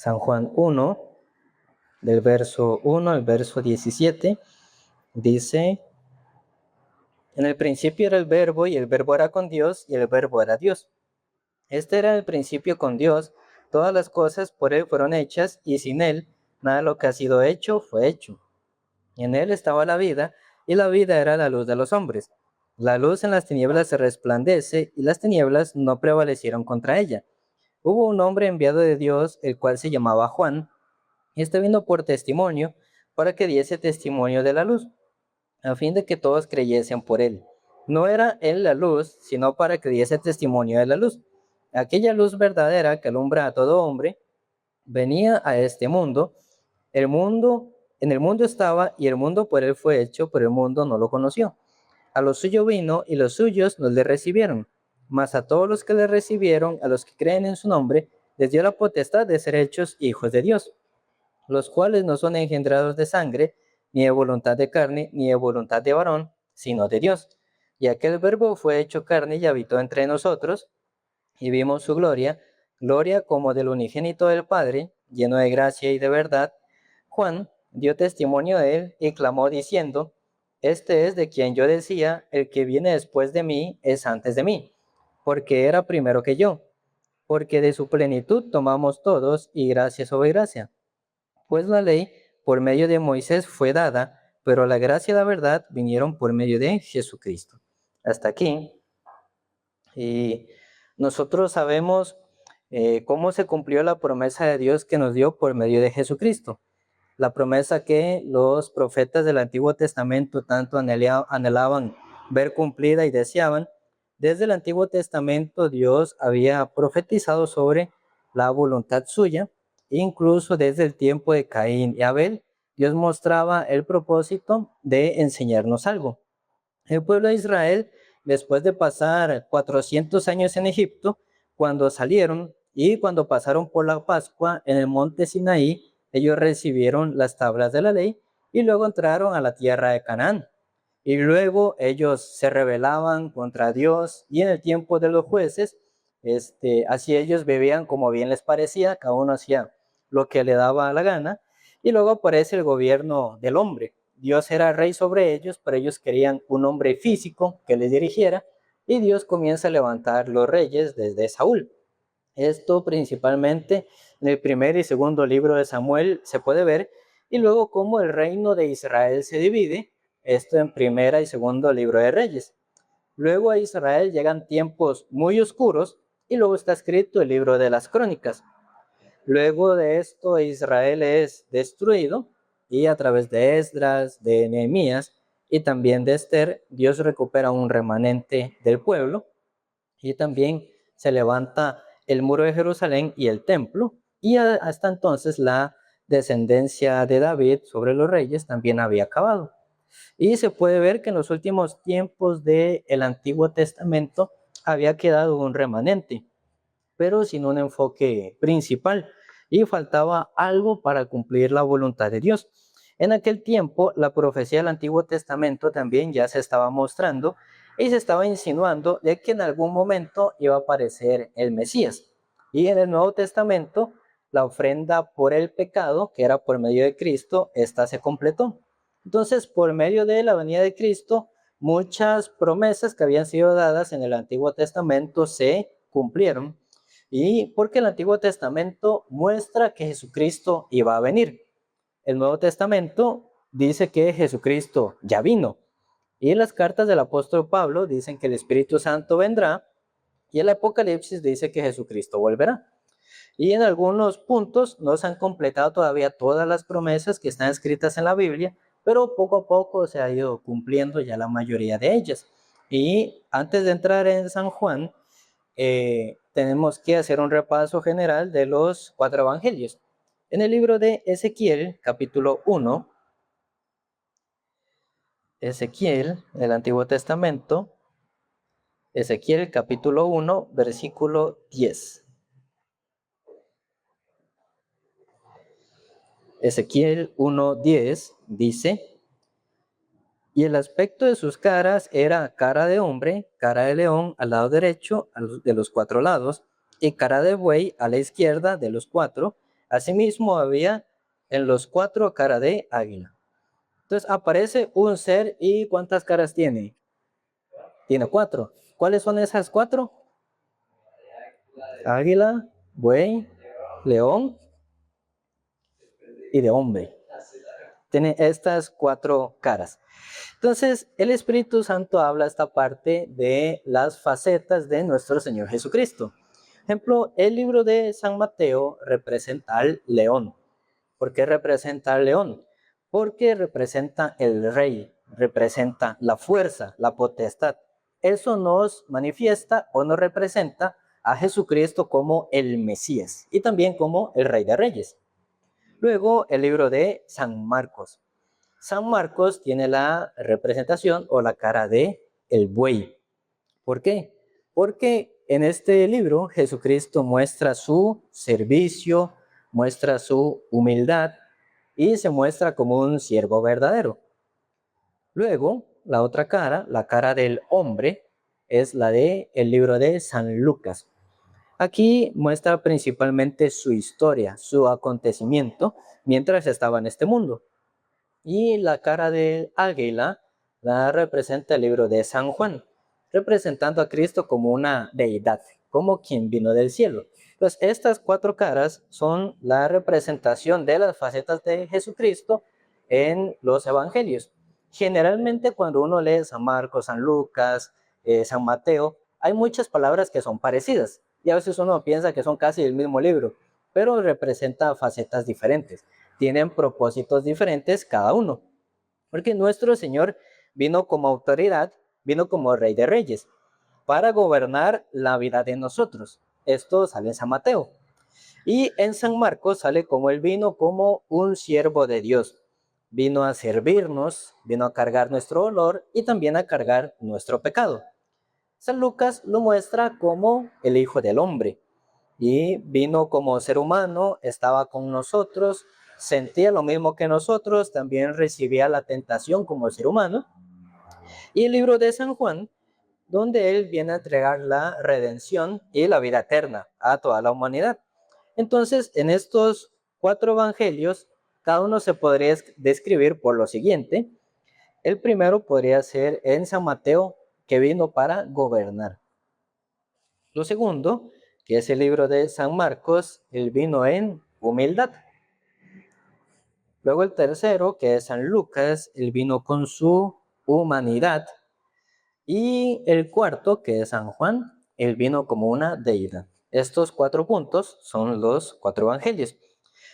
San Juan 1, del verso 1 al verso 17, dice: en el principio era el verbo, y el verbo era con Dios, y el verbo era Dios. Este era el principio con Dios. Todas las cosas por él fueron hechas, y sin él nada de lo que ha sido hecho fue hecho. Y en él estaba la vida, y la vida era la luz de los hombres. La luz en las tinieblas se resplandece, y las tinieblas no prevalecieron contra ella. Hubo un hombre enviado de Dios, el cual se llamaba Juan. Este vino por testimonio, para que diese testimonio de la luz, a fin de que todos creyesen por él. No era él la luz, sino para que diese testimonio de la luz. Aquella luz verdadera que alumbra a todo hombre, venía a este mundo. En el mundo estaba, y el mundo por él fue hecho, pero el mundo no lo conoció. A lo suyo vino, y los suyos no le recibieron. Mas a todos los que le recibieron, a los que creen en su nombre, les dio la potestad de ser hechos hijos de Dios, los cuales no son engendrados de sangre, ni de voluntad de carne, ni de voluntad de varón, sino de Dios. Y aquel verbo fue hecho carne y habitó entre nosotros, y vimos su gloria, gloria como del unigénito del Padre, lleno de gracia y de verdad. Juan dio testimonio de él y clamó diciendo: este es de quien yo decía, el que viene después de mí es antes de mí, porque era primero que yo, porque de su plenitud tomamos todos, y gracia sobre gracia. Pues la ley por medio de Moisés fue dada, pero la gracia y la verdad vinieron por medio de Jesucristo. Hasta aquí. Y nosotros sabemos cómo se cumplió la promesa de Dios que nos dio por medio de Jesucristo. La promesa que los profetas del Antiguo Testamento tanto anhelaban ver cumplida y deseaban. Desde el Antiguo Testamento Dios había profetizado sobre la voluntad suya. Incluso desde el tiempo de Caín y Abel, Dios mostraba el propósito de enseñarnos algo. El pueblo de Israel, después de pasar 400 años en Egipto, cuando salieron y cuando pasaron por la Pascua en el monte Sinaí, ellos recibieron las tablas de la ley y luego entraron a la tierra de Canaán. Y luego ellos se rebelaban contra Dios, y en el tiempo de los jueces, así ellos vivían como bien les parecía, cada uno hacía lo que le daba la gana, y luego aparece el gobierno del hombre. Dios era rey sobre ellos, pero ellos querían un hombre físico que les dirigiera, y Dios comienza a levantar los reyes desde Saúl. Esto principalmente en el primer y segundo libro de Samuel se puede ver, y luego cómo el reino de Israel se divide, esto en primera y segundo libro de Reyes. Luego a Israel llegan tiempos muy oscuros, y luego está escrito el libro de las Crónicas. Luego de esto Israel es destruido, y a través de Esdras, de Nehemías y también de Esther, Dios recupera un remanente del pueblo, y también se levanta el muro de Jerusalén y el templo, y hasta entonces la descendencia de David sobre los reyes también había acabado. Y se puede ver que en los últimos tiempos del Antiguo Testamento había quedado un remanente, pero sin un enfoque principal, y faltaba algo para cumplir la voluntad de Dios. En aquel tiempo, la profecía del Antiguo Testamento también ya se estaba mostrando y se estaba insinuando de que en algún momento iba a aparecer el Mesías. Y en el Nuevo Testamento, la ofrenda por el pecado, que era por medio de Cristo, esta se completó. Entonces, por medio de la venida de Cristo, muchas promesas que habían sido dadas en el Antiguo Testamento se cumplieron, y porque el Antiguo Testamento muestra que Jesucristo iba a venir. El Nuevo Testamento dice que Jesucristo ya vino, y en las cartas del apóstol Pablo dicen que el Espíritu Santo vendrá, y el Apocalipsis dice que Jesucristo volverá. Y en algunos puntos no se han completado todavía todas las promesas que están escritas en la Biblia, pero poco a poco se ha ido cumpliendo ya la mayoría de ellas. Y antes de entrar en San Juan, tenemos que hacer un repaso general de los 4 evangelios. En el libro de Ezequiel, capítulo 1, Ezequiel, el Antiguo Testamento, Ezequiel, capítulo 1, versículo 10. Ezequiel 1:10 dice: y el aspecto de sus caras era cara de hombre, cara de león al lado derecho de los 4 lados, y cara de buey a la izquierda de los 4, Asimismo había en los 4 cara de águila. Entonces aparece un ser y ¿cuántas caras tiene? Tiene 4. ¿Cuáles son esas 4? Águila, buey, león y de hombre. Tiene estas 4 caras. Entonces, el Espíritu Santo habla esta parte de las facetas de nuestro Señor Jesucristo. Ejemplo, el libro de San Mateo representa al león. ¿Por qué representa al león? Porque representa el rey, representa la fuerza, la potestad. Eso nos manifiesta o nos representa a Jesucristo como el Mesías y también como el Rey de Reyes. Luego, el libro de San Marcos. San Marcos tiene la representación o la cara de el buey. ¿Por qué? Porque en este libro Jesucristo muestra su servicio, muestra su humildad y se muestra como un siervo verdadero. Luego, la otra cara, la cara del hombre, es la de el libro de San Lucas. Aquí muestra principalmente su historia, su acontecimiento mientras estaba en este mundo. Y la cara del águila la representa el libro de San Juan, representando a Cristo como una deidad, como quien vino del cielo. Pues estas 4 caras son la representación de las facetas de Jesucristo en los evangelios. Generalmente cuando uno lee San Marcos, San Lucas, San Mateo, hay muchas palabras que son parecidas y a veces uno piensa que son casi el mismo libro, pero representa facetas diferentes. Tienen propósitos diferentes cada uno, porque nuestro Señor vino como autoridad, vino como Rey de Reyes, para gobernar la vida de nosotros. Esto sale en San Mateo. Y en San Marcos sale como Él vino como un siervo de Dios. Vino a servirnos, vino a cargar nuestro dolor y también a cargar nuestro pecado. San Lucas lo muestra como el Hijo del Hombre. Y vino como ser humano, estaba con nosotros, sentía lo mismo que nosotros, también recibía la tentación como ser humano. Y el libro de San Juan, donde él viene a entregar la redención y la vida eterna a toda la humanidad. Entonces, en estos 4 evangelios, cada uno se podría describir por lo siguiente. El primero podría ser en San Mateo, que vino para gobernar. Lo segundo, que es el libro de San Marcos, él vino en humildad. Luego el tercero, que es San Lucas, él vino con su humanidad. Y el cuarto, que es San Juan, él vino como una deidad. Estos 4 puntos son los 4 evangelios.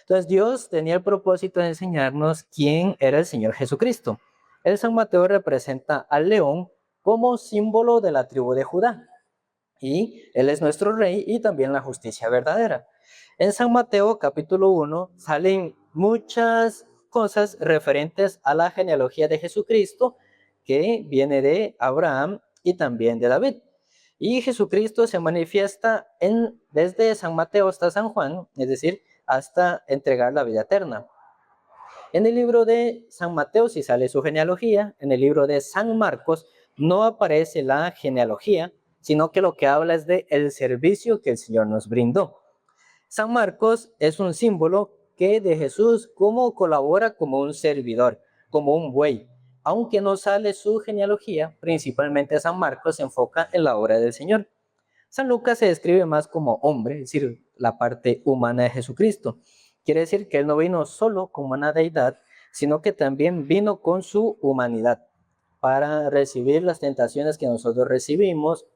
Entonces Dios tenía el propósito de enseñarnos quién era el Señor Jesucristo. El San Mateo representa al león como símbolo de la tribu de Judá. Y Él es nuestro Rey y también la justicia verdadera. En San Mateo capítulo 1 salen muchas cosas referentes a la genealogía de Jesucristo, que viene de Abraham y también de David. Y Jesucristo se manifiesta desde San Mateo hasta San Juan, es decir, hasta entregar la vida eterna. En el libro de San Mateo sí sale su genealogía, en el libro de San Marcos no aparece la genealogía, sino que lo que habla es de el servicio que el Señor nos brindó. San Marcos es un símbolo que de Jesús como colabora como un servidor, como un buey. Aunque no sale su genealogía, principalmente San Marcos se enfoca en la obra del Señor. San Lucas se describe más como hombre, es decir, la parte humana de Jesucristo. Quiere decir que Él no vino solo como una deidad, sino que también vino con su humanidad para recibir las tentaciones que nosotros recibimos,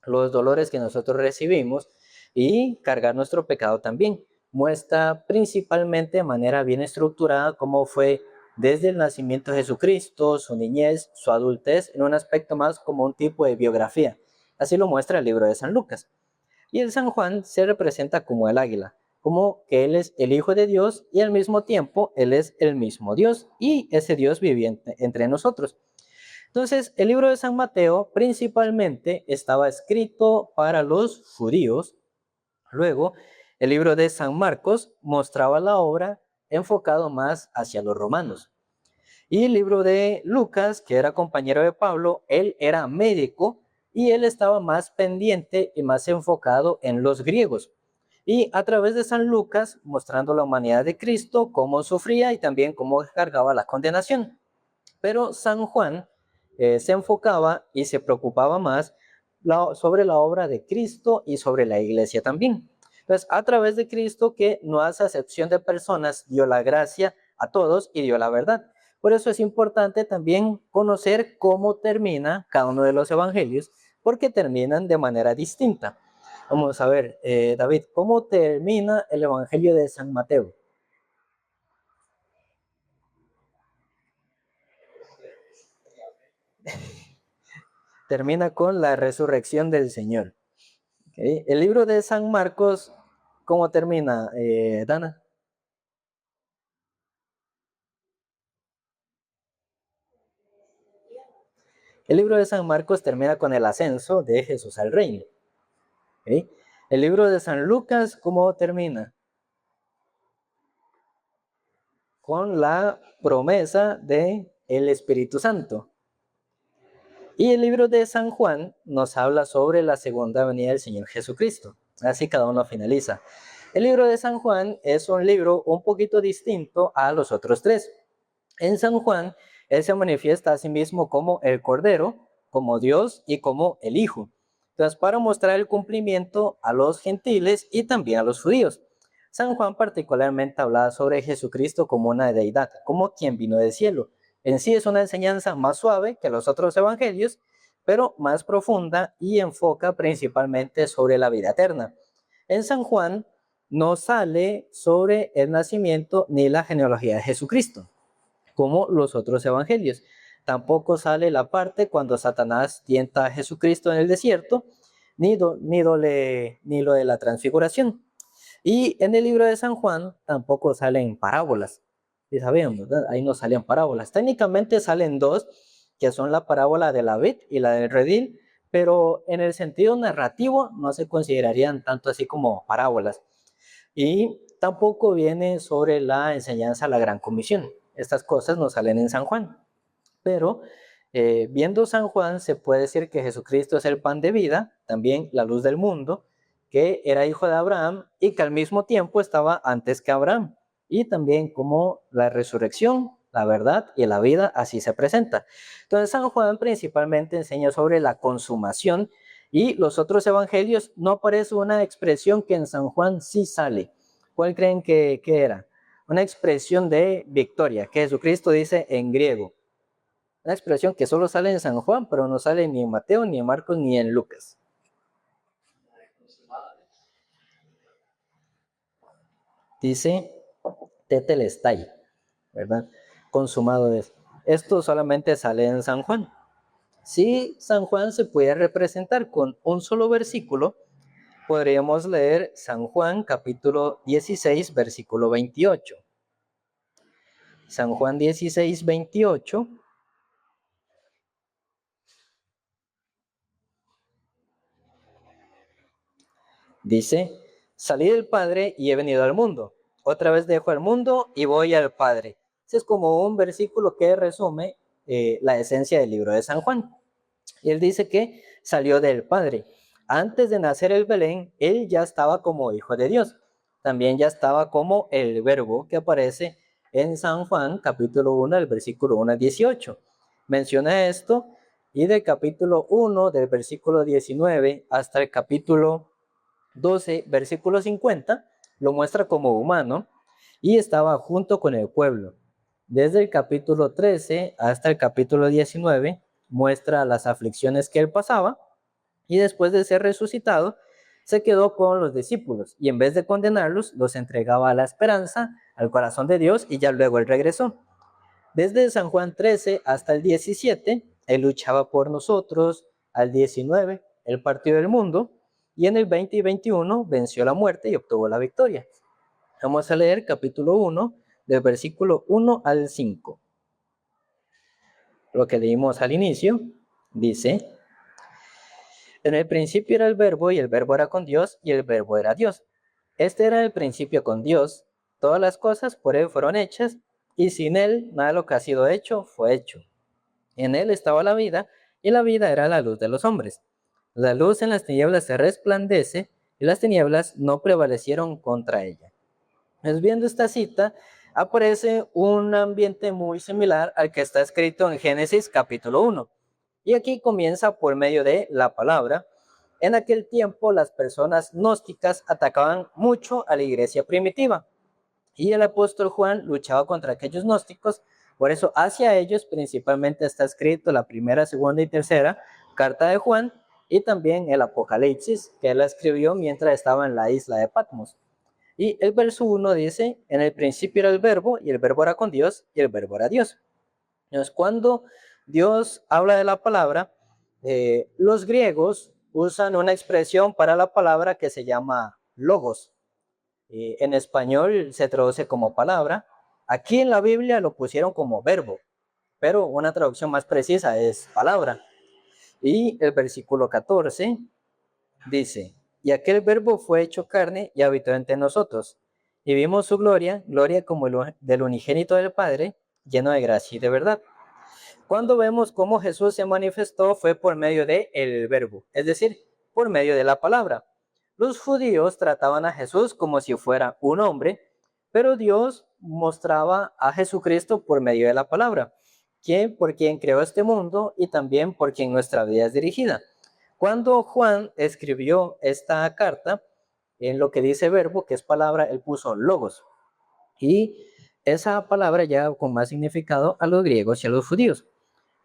los dolores que nosotros recibimos y cargar nuestro pecado también. Muestra principalmente de manera bien estructurada cómo fue desde el nacimiento de Jesucristo, su niñez, su adultez, en un aspecto más como un tipo de biografía. Así lo muestra el libro de San Lucas. Y el San Juan se representa como el águila, como que Él es el Hijo de Dios y al mismo tiempo Él es el mismo Dios y ese Dios viviente entre nosotros. Entonces, el libro de San Mateo principalmente estaba escrito para los judíos. Luego, el libro de San Marcos mostraba la obra enfocado más hacia los romanos. Y el libro de Lucas, que era compañero de Pablo, él era médico y él estaba más pendiente y más enfocado en los griegos. Y a través de San Lucas, mostrando la humanidad de Cristo, cómo sufría y también cómo cargaba la condenación. Pero San Juan se enfocaba y se preocupaba más sobre la obra de Cristo y sobre la iglesia también. Entonces, a través de Cristo, que no hace acepción de personas, dio la gracia a todos y dio la verdad. Por eso es importante también conocer cómo termina cada uno de los evangelios, porque terminan de manera distinta. Vamos a ver, David, ¿cómo termina el evangelio de San Mateo? Termina con la resurrección del Señor. ¿Okay? El libro de San Marcos, ¿cómo termina, Dana? El libro de San Marcos termina con el ascenso de Jesús al reino. ¿Okay? El libro de San Lucas, ¿cómo termina? Con la promesa de el Espíritu Santo. Y el libro de San Juan nos habla sobre la segunda venida del Señor Jesucristo. Así cada uno finaliza. El libro de San Juan es un libro un poquito distinto a los otros tres. En San Juan, él se manifiesta a sí mismo como el Cordero, como Dios y como el Hijo. Entonces, para mostrar el cumplimiento a los gentiles y también a los judíos. San Juan particularmente hablaba sobre Jesucristo como una deidad, como quien vino del cielo. En sí es una enseñanza más suave que los otros evangelios, pero más profunda y enfoca principalmente sobre la vida eterna. En San Juan no sale sobre el nacimiento ni la genealogía de Jesucristo, como los otros evangelios. Tampoco sale la parte cuando Satanás tienta a Jesucristo en el desierto, ni lo de la transfiguración. Y en el libro de San Juan tampoco salen parábolas. Y sabemos, ¿verdad? Ahí no salen parábolas. Técnicamente salen dos, que son la parábola de la vid y la del redil, pero en el sentido narrativo no se considerarían tanto así como parábolas. Y tampoco viene sobre la enseñanza de la Gran Comisión. Estas cosas no salen en San Juan. Pero viendo San Juan se puede decir que Jesucristo es el pan de vida, también la luz del mundo, que era hijo de Abraham y que al mismo tiempo estaba antes que Abraham. Y también como la resurrección, la verdad y la vida así se presenta. Entonces San Juan principalmente enseña sobre la consumación y los otros evangelios no aparece una expresión que en San Juan sí sale. ¿Cuál creen que era? Una expresión de victoria, que Jesucristo dice en griego. Una expresión que solo sale en San Juan, pero no sale ni en Mateo, ni en Marcos, ni en Lucas. Dice tetelestai, ¿verdad? Consumado es. Esto solamente sale en San Juan. Si San Juan se puede representar con un solo versículo, podríamos leer San Juan capítulo 16, versículo 28. San Juan 16, 28. Dice, salí del Padre y he venido al mundo. Otra vez dejo el mundo y voy al Padre. Ese es como un versículo que resume la esencia del libro de San Juan. Y él dice que salió del Padre. Antes de nacer el Belén, él ya estaba como hijo de Dios. También ya estaba como el verbo que aparece en San Juan, capítulo 1, del versículo 1 al 18. Menciona esto y del capítulo 1, del versículo 19 hasta el capítulo 12, versículo 50, lo muestra como humano y estaba junto con el pueblo. Desde el capítulo 13 hasta el capítulo 19 muestra las aflicciones que él pasaba y después de ser resucitado se quedó con los discípulos y en vez de condenarlos los entregaba a la esperanza, al corazón de Dios y ya luego él regresó. Desde San Juan 13 hasta el 17 él luchaba por nosotros, al 19 él partió del mundo y en el 20 y 21 venció la muerte y obtuvo la victoria. Vamos a leer capítulo 1, del versículo 1 al 5. Lo que leímos al inicio dice, en el principio era el verbo y el verbo era con Dios y el verbo era Dios. Este era el principio con Dios. Todas las cosas por él fueron hechas y sin él nada de lo que ha sido hecho fue hecho. En él estaba la vida y la vida era la luz de los hombres. La luz en las tinieblas se resplandece y las tinieblas no prevalecieron contra ella. Pues viendo esta cita, aparece un ambiente muy similar al que está escrito en Génesis capítulo 1. Y aquí comienza por medio de la palabra. En aquel tiempo las personas gnósticas atacaban mucho a la iglesia primitiva y el apóstol Juan luchaba contra aquellos gnósticos. Por eso hacia ellos principalmente está escrito la primera, segunda y tercera carta de Juan y también el Apocalipsis, que él la escribió mientras estaba en la isla de Patmos. Y el verso 1 dice, en el principio era el verbo y el verbo era con Dios y el verbo era Dios. Entonces, cuando Dios habla de la palabra, los griegos usan una expresión para la palabra que se llama logos. En español se traduce como palabra. Aquí en la Biblia lo pusieron como verbo, pero una traducción más precisa es palabra. Y el versículo 14 dice, y aquel verbo fue hecho carne y habitó entre nosotros, y vimos su gloria, gloria como del unigénito del Padre, lleno de gracia y de verdad. Cuando vemos cómo Jesús se manifestó fue por medio de el verbo, es decir, por medio de la palabra. Los judíos trataban a Jesús como si fuera un hombre, pero Dios mostraba a Jesucristo por medio de la palabra, por quien creó este mundo y también por quien nuestra vida es dirigida. Cuando Juan escribió esta carta, en lo que dice verbo, que es palabra, él puso logos. Y esa palabra ya con más significado a los griegos y a los judíos.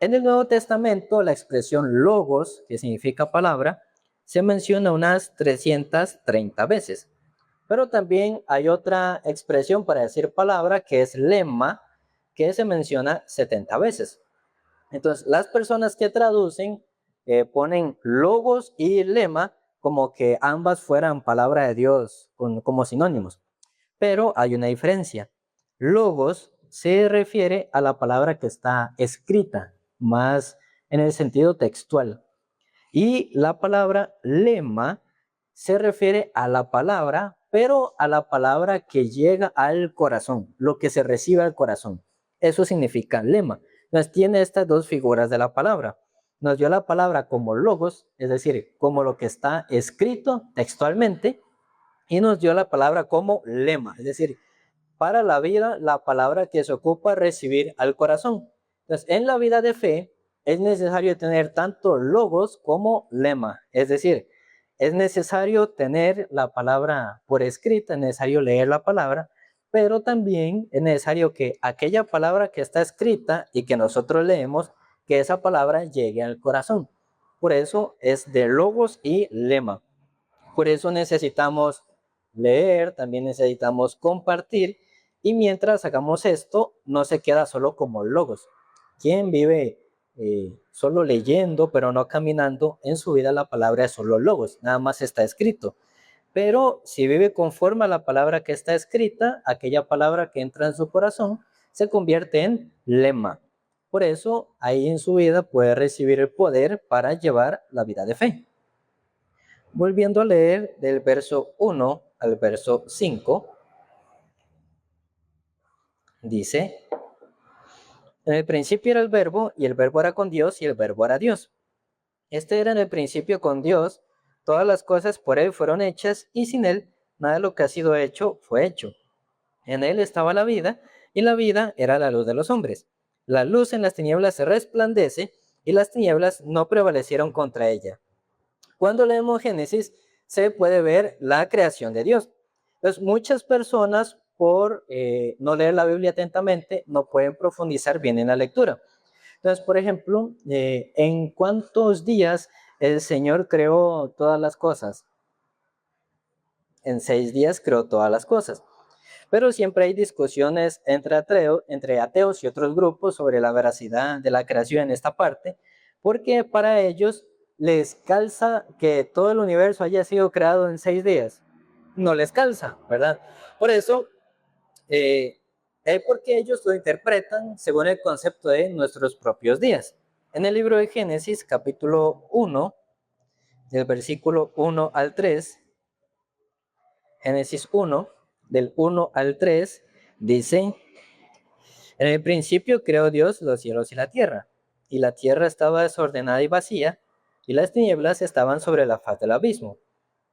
En el Nuevo Testamento, la expresión logos, que significa palabra, se menciona unas 330 veces. Pero también hay otra expresión para decir palabra, que es lema, que se menciona 70 veces. Entonces, las personas que traducen ponen logos y lema como que ambas fueran palabra de Dios como sinónimos. Pero hay una diferencia. Logos se refiere a la palabra que está escrita, más en el sentido textual. Y la palabra lema se refiere a la palabra, pero a la palabra que llega al corazón, lo que se recibe al corazón. Eso significa lema. Entonces tiene estas dos figuras de la palabra. Nos dio la palabra como logos, es decir, como lo que está escrito textualmente, y nos dio la palabra como lema, es decir, para la vida, la palabra que se ocupa recibir al corazón. Entonces, en la vida de fe es necesario tener tanto logos como lema, es decir, es necesario tener la palabra por escrita, es necesario leer la palabra, pero también es necesario que aquella palabra que está escrita y que nosotros leemos, que esa palabra llegue al corazón. Por eso es de logos y lema. Por eso necesitamos leer, también necesitamos compartir, y mientras hagamos esto, no se queda solo como logos. Quien vive solo leyendo, pero no caminando, en su vida la palabra es solo logos, nada más está escrito. Pero si vive conforme a la palabra que está escrita, aquella palabra que entra en su corazón, se convierte en lema. Por eso, ahí en su vida puede recibir el poder para llevar la vida de fe. Volviendo a leer del verso 1 al verso 5, dice, en el principio era el verbo, y el verbo era con Dios, y el verbo era Dios. Este era en el principio con Dios, todas las cosas por él fueron hechas, y sin él nada de lo que ha sido hecho fue hecho. En él estaba la vida, y la vida era la luz de los hombres. La luz en las tinieblas se resplandece, y las tinieblas no prevalecieron contra ella. Cuando leemos Génesis, se puede ver la creación de Dios. Entonces, muchas personas, por no leer la Biblia atentamente, no pueden profundizar bien en la lectura. Entonces, por ejemplo, ¿en cuántos días el Señor creó todas las cosas? En 6 días creó todas las cosas. Pero siempre hay discusiones entre ateos y otros grupos sobre la veracidad de la creación en esta parte, porque para ellos les calza que todo el universo haya sido creado en 6 días. No les calza, ¿verdad? Por eso, porque ellos lo interpretan según el concepto de nuestros propios días. En el libro de Génesis, capítulo 1, del versículo 1 al 3, Génesis 1, del 1 al 3, dice, en el principio creó Dios los cielos y la tierra estaba desordenada y vacía, y las tinieblas estaban sobre la faz del abismo,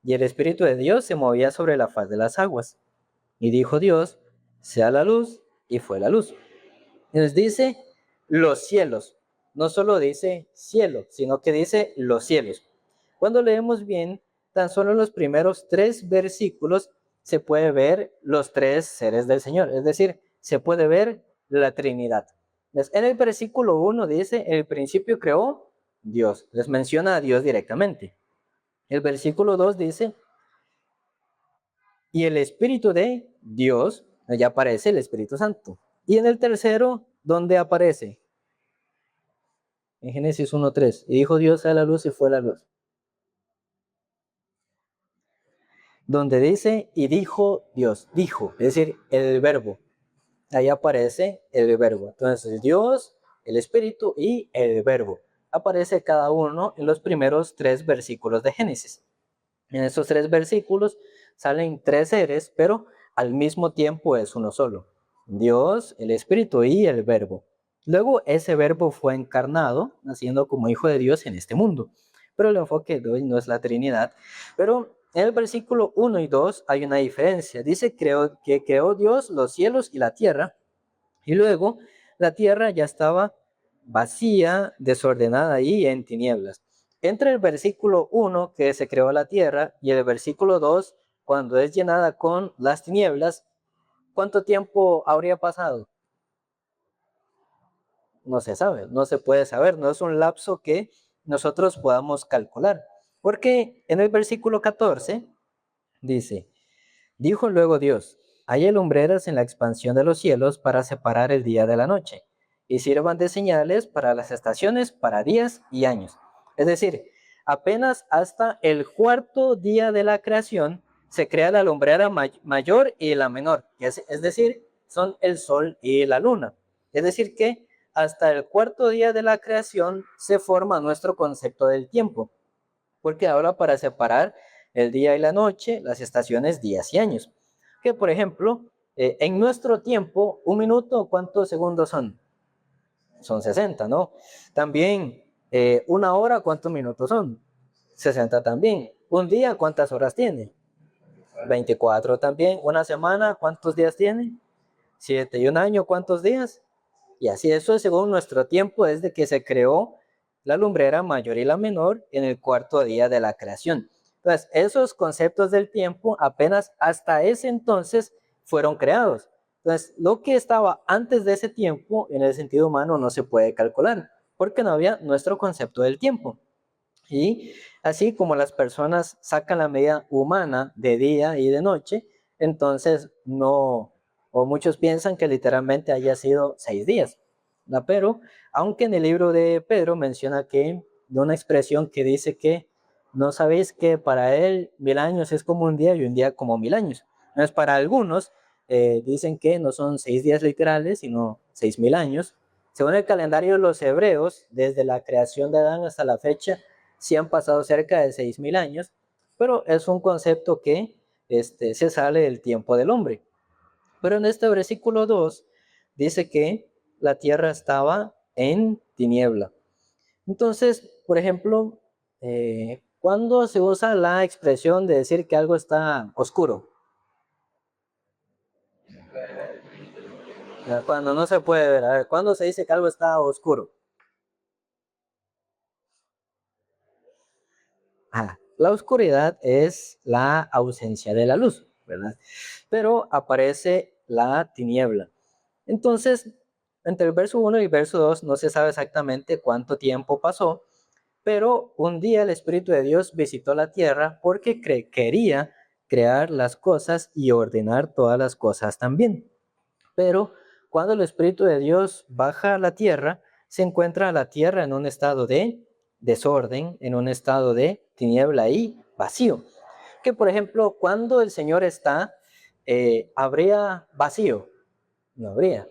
y el Espíritu de Dios se movía sobre la faz de las aguas. Y dijo Dios, sea la luz, y fue la luz. Y nos dice los cielos, no solo dice cielo, sino que dice los cielos. Cuando leemos bien, tan solo en los primeros 3 versículos se puede ver los 3 seres del Señor, es decir, se puede ver la Trinidad. En el versículo 1 dice, el principio creó Dios, les menciona a Dios directamente. El versículo 2 dice, y el Espíritu de Dios, allá aparece el Espíritu Santo. Y en el tercero, ¿dónde aparece? En Génesis 1:3, y dijo Dios a la luz y fue la luz. Donde dice, y dijo Dios, dijo, es decir, el verbo. Ahí aparece el verbo. Entonces, Dios, el Espíritu y el verbo. Aparece cada uno en los primeros 3 versículos de Génesis. En esos 3 versículos salen 3 seres, pero al mismo tiempo es uno solo. Dios, el Espíritu y el verbo. Luego ese verbo fue encarnado, naciendo como hijo de Dios en este mundo. Pero el enfoque de hoy no es la Trinidad. Pero en el versículo 1 y 2 hay una diferencia. Dice que creó Dios los cielos y la tierra. Y luego la tierra ya estaba vacía, desordenada y en tinieblas. Entre el versículo 1, que se creó la tierra, y el versículo 2, cuando es llenada con las tinieblas, ¿cuánto tiempo habría pasado? No se sabe, no se puede saber, no es un lapso que nosotros podamos calcular. Porque en el versículo 14 dice, dijo luego Dios, haya lumbreras en la expansión de los cielos para separar el día de la noche, y sirvan de señales para las estaciones, para días y años. Es decir, apenas hasta el 4.º día de la creación se crea la lumbrera mayor y la menor, es decir, son el sol y la luna. Es decir que hasta el 4.º día de la creación se forma nuestro concepto del tiempo, porque habla para separar el día y la noche, las estaciones, días y años. Que por ejemplo, en nuestro tiempo, un minuto, ¿cuántos segundos son? Son 60, ¿no? También, una hora, ¿cuántos minutos son? 60 también. Un día, ¿cuántas horas tiene? 24 también. Una semana, ¿cuántos días tiene? 7. Y un año, ¿cuántos días? Y así, eso es según nuestro tiempo, desde que se creó la lumbrera mayor y la menor en el 4.º día de la creación. Entonces, esos conceptos del tiempo apenas hasta ese entonces fueron creados. Entonces, lo que estaba antes de ese tiempo en el sentido humano no se puede calcular, porque no había nuestro concepto del tiempo. Y así como las personas sacan la medida humana de día y de noche, entonces no, o muchos piensan que literalmente haya sido 6 días. ¿No? Pero, aunque en el libro de Pedro menciona que, de una expresión que dice que no sabéis que para él 1000 años es como un día y un día como 1000 años. Entonces, para algunos dicen que no son 6 días literales, sino 6000 años. Según el calendario de los hebreos, desde la creación de Adán hasta la fecha, sí han pasado cerca de 6000 años, pero es un concepto que se sale del tiempo del hombre. Pero en este versículo 2 dice que la tierra estaba en tiniebla. Entonces, por ejemplo, ¿cuándo se usa la expresión de decir que algo está oscuro? Cuando no se puede ver. A ver, ¿cuándo se dice que algo está oscuro? La oscuridad es la ausencia de la luz, ¿verdad? Pero aparece la tiniebla. Entonces, entre el verso 1 y el verso 2 no se sabe exactamente cuánto tiempo pasó, pero un día el Espíritu de Dios visitó la tierra porque quería crear las cosas y ordenar todas las cosas también. Pero cuando el Espíritu de Dios baja a la tierra, se encuentra la tierra en un estado de desorden, en un estado de tiniebla y vacío. Que por ejemplo, cuando el Señor está, ¿habría vacío? No habría.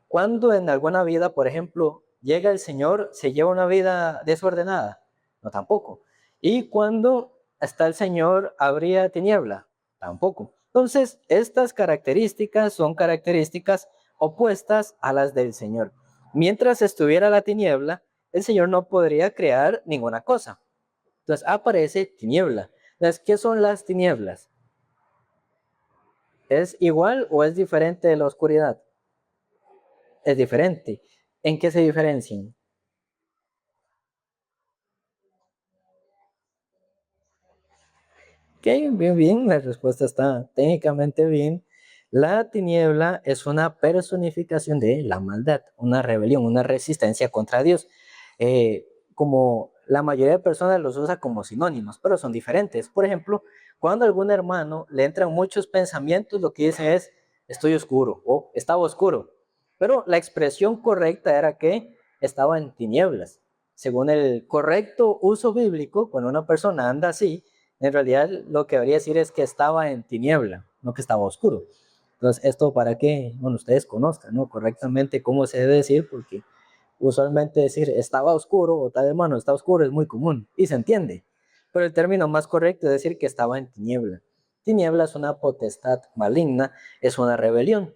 Cuando en alguna vida, por ejemplo, llega el Señor, ¿se lleva una vida desordenada? No, tampoco. Y cuando está el Señor, ¿habría tiniebla? Tampoco. Entonces, estas características son características opuestas a las del Señor. Mientras estuviera la tiniebla, el Señor no podría crear ninguna cosa. Entonces aparece tiniebla. Entonces, ¿qué son las tinieblas? ¿Es igual o es diferente de la oscuridad? Es diferente. ¿En qué se diferencian? Ok, bien, bien, la respuesta está técnicamente bien. La tiniebla es una personificación de la maldad, una rebelión, una resistencia contra Dios. Como la mayoría de personas los usa como sinónimos, pero son diferentes. Por ejemplo, cuando a algún hermano le entran muchos pensamientos, lo que dice es, estoy oscuro o estaba oscuro. Pero la expresión correcta era que estaba en tinieblas. Según el correcto uso bíblico, cuando una persona anda así, en realidad lo que debería decir es que estaba en tiniebla, no que estaba oscuro. Entonces, esto para que, bueno, ustedes conozcan, ¿no? Correctamente cómo se debe decir, porque usualmente decir estaba oscuro o tal hermano está oscuro es muy común y se entiende. Pero el término más correcto es decir que estaba en tiniebla. Tiniebla es una potestad maligna, es una rebelión.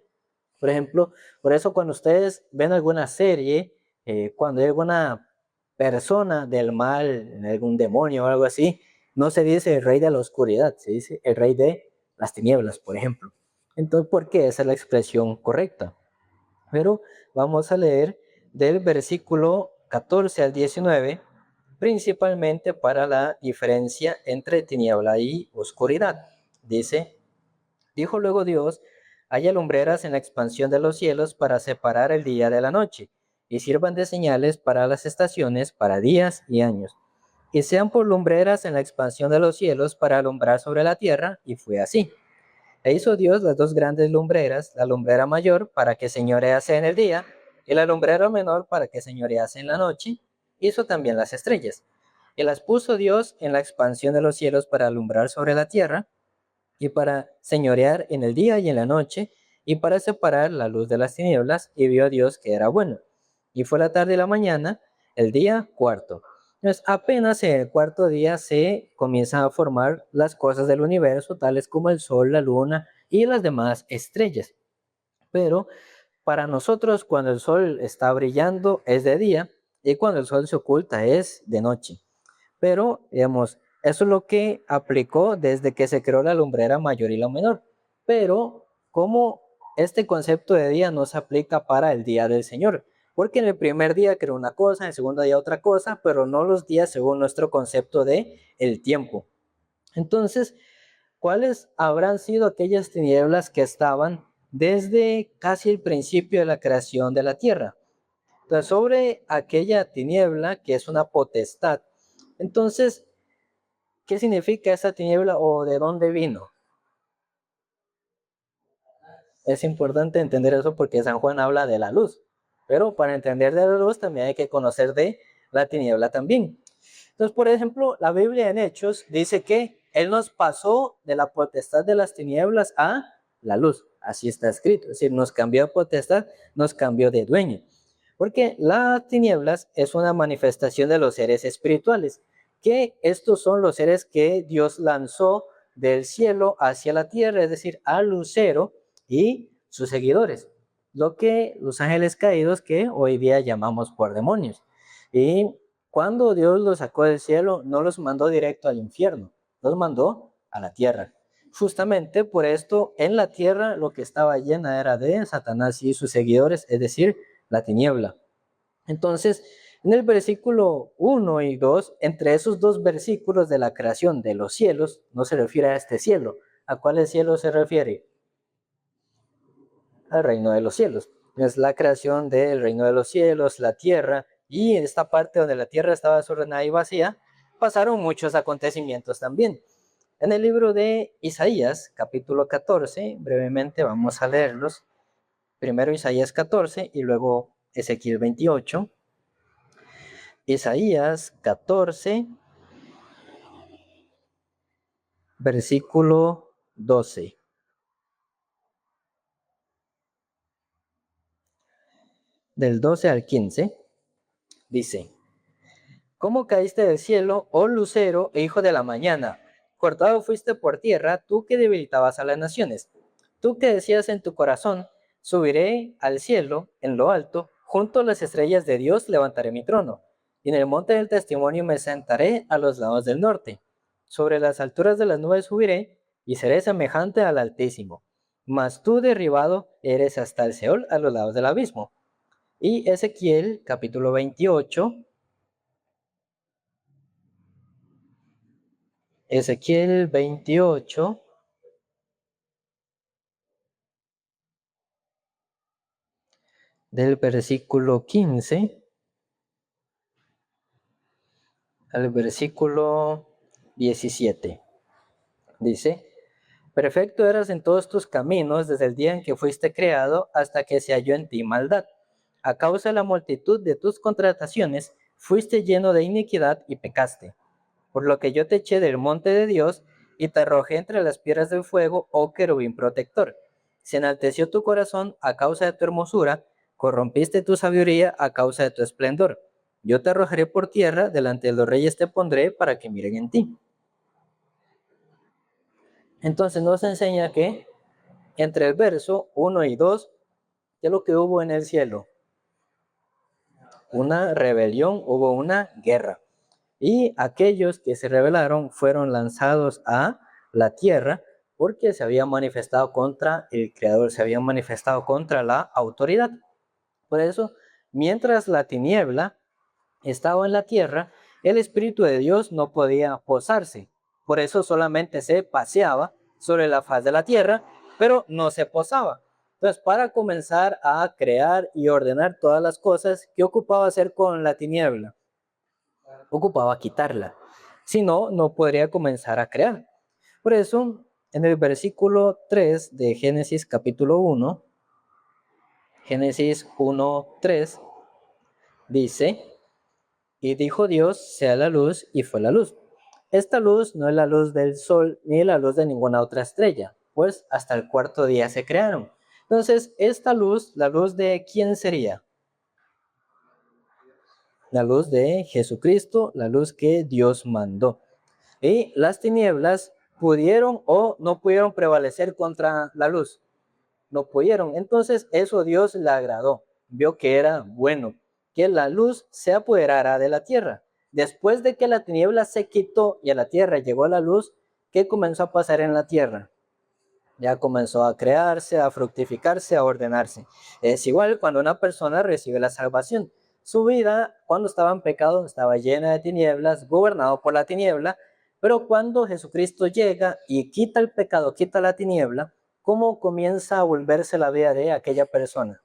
Por ejemplo, por eso cuando ustedes ven alguna serie, cuando hay alguna persona del mal, algún demonio o algo así, no se dice el rey de la oscuridad, se dice el rey de las tinieblas, por ejemplo. Entonces, ¿por qué? Esa es la expresión correcta. Pero vamos a leer del versículo 14 al 19, principalmente para la diferencia entre tiniebla y oscuridad. Dice, dijo luego Dios, haya lumbreras en la expansión de los cielos para separar el día de la noche, y sirvan de señales para las estaciones, para días y años, y sean por lumbreras en la expansión de los cielos para alumbrar sobre la tierra, y fue así. E hizo Dios las dos grandes lumbreras, la lumbrera mayor para que señorease en el día, y la lumbrera menor para que señorease en la noche. Hizo también las estrellas, y las puso Dios en la expansión de los cielos para alumbrar sobre la tierra, y para señorear en el día y en la noche, y para separar la luz de las tinieblas, y vio Dios que era bueno. Y fue la tarde y la mañana, el día cuarto. Entonces, apenas en el cuarto día se comienzan a formar las cosas del universo, tales como el sol, la luna y las demás estrellas. Pero para nosotros, cuando el sol está brillando, es de día, y cuando el sol se oculta, es de noche. Pero, digamos, eso es lo que aplicó desde que se creó la lumbrera mayor y la menor. Pero, ¿cómo este concepto de día no se aplica para el día del Señor? Porque en el primer día creó una cosa, en el segundo día otra cosa, pero no los días según nuestro concepto de el tiempo. Entonces, ¿cuáles habrán sido aquellas tinieblas que estaban desde casi el principio de la creación de la tierra? Entonces, sobre aquella tiniebla que es una potestad. Entonces, ¿qué significa esa tiniebla o de dónde vino? Es importante entender eso porque San Juan habla de la luz, pero para entender de la luz también hay que conocer de la tiniebla también. Entonces, por ejemplo, la Biblia en Hechos dice que Él nos pasó de la potestad de las tinieblas a la luz. Así está escrito, es decir, nos cambió de potestad, nos cambió de dueño. Porque las tinieblas es una manifestación de los seres espirituales, que estos son los seres que Dios lanzó del cielo hacia la tierra, es decir, al lucero y sus seguidores, lo que los ángeles caídos que hoy día llamamos por demonios. Y cuando Dios los sacó del cielo, no los mandó directo al infierno, los mandó a la tierra. Justamente por esto, en la tierra lo que estaba llena era de Satanás y sus seguidores, es decir, la tiniebla. Entonces, en el versículo 1 y 2, entre esos dos versículos de la creación de los cielos, no se refiere a este cielo. ¿A cuál cielo se refiere? Al reino de los cielos. Es la creación del reino de los cielos, la tierra, y en esta parte donde la tierra estaba desordenada y vacía, pasaron muchos acontecimientos también. En el libro de Isaías, capítulo 14, brevemente vamos a leerlos. Primero Isaías 14 y luego Ezequiel 28. Isaías 14, versículo 12. Del 12 al 15, dice, ¿cómo caíste del cielo, oh lucero e hijo de la mañana? Cortado fuiste por tierra, tú que debilitabas a las naciones. Tú que decías en tu corazón, subiré al cielo, en lo alto, junto a las estrellas de Dios levantaré mi trono, y en el monte del testimonio me sentaré a los lados del norte. Sobre las alturas de las nubes subiré y seré semejante al Altísimo. Mas tú derribado eres hasta el Seol, a los lados del abismo. Y Ezequiel capítulo 28. Ezequiel 28, del versículo 15 al versículo 17. Dice: Perfecto eras en todos tus caminos desde el día en que fuiste creado hasta que se halló en ti maldad. A causa de la multitud de tus contrataciones, fuiste lleno de iniquidad y pecaste. Por lo que yo te eché del monte de Dios y te arrojé entre las piedras del fuego, oh querubín protector. Se enalteció tu corazón a causa de tu hermosura, corrompiste tu sabiduría a causa de tu esplendor. Yo te arrojaré por tierra, delante de los reyes te pondré para que miren en ti. Entonces nos enseña que entre el verso 1 y 2, ¿qué es lo que hubo en el cielo? Una rebelión, hubo una guerra. Y aquellos que se rebelaron fueron lanzados a la tierra porque se habían manifestado contra el Creador, se habían manifestado contra la autoridad. Por eso, mientras la tiniebla estaba en la tierra, el Espíritu de Dios no podía posarse. Por eso solamente se paseaba sobre la faz de la tierra, pero no se posaba. Entonces, para comenzar a crear y ordenar todas las cosas, ¿qué ocupaba hacer con la tiniebla? Ocupaba quitarla. Si no, no podría comenzar a crear. Por eso, en el versículo 3 de Génesis capítulo 1, Génesis 1:3, dice: Y dijo Dios, sea la luz, y fue la luz. Esta luz no es la luz del sol ni la luz de ninguna otra estrella, pues hasta el cuarto día se crearon. Entonces, esta luz, ¿la luz de quién sería? La luz de Jesucristo, la luz que Dios mandó. Y las tinieblas pudieron o no pudieron prevalecer contra la luz. No pudieron. Entonces eso Dios le agradó. Vio que era bueno que la luz se apoderara de la tierra. Después de que la tiniebla se quitó y a la tierra llegó la luz, ¿qué comenzó a pasar en la tierra? Ya comenzó a crearse, a fructificarse, a ordenarse. Es igual cuando una persona recibe la salvación. Su vida, cuando estaba en pecado, estaba llena de tinieblas, gobernado por la tiniebla, pero cuando Jesucristo llega y quita el pecado, quita la tiniebla, ¿cómo comienza a volverse la vida de aquella persona?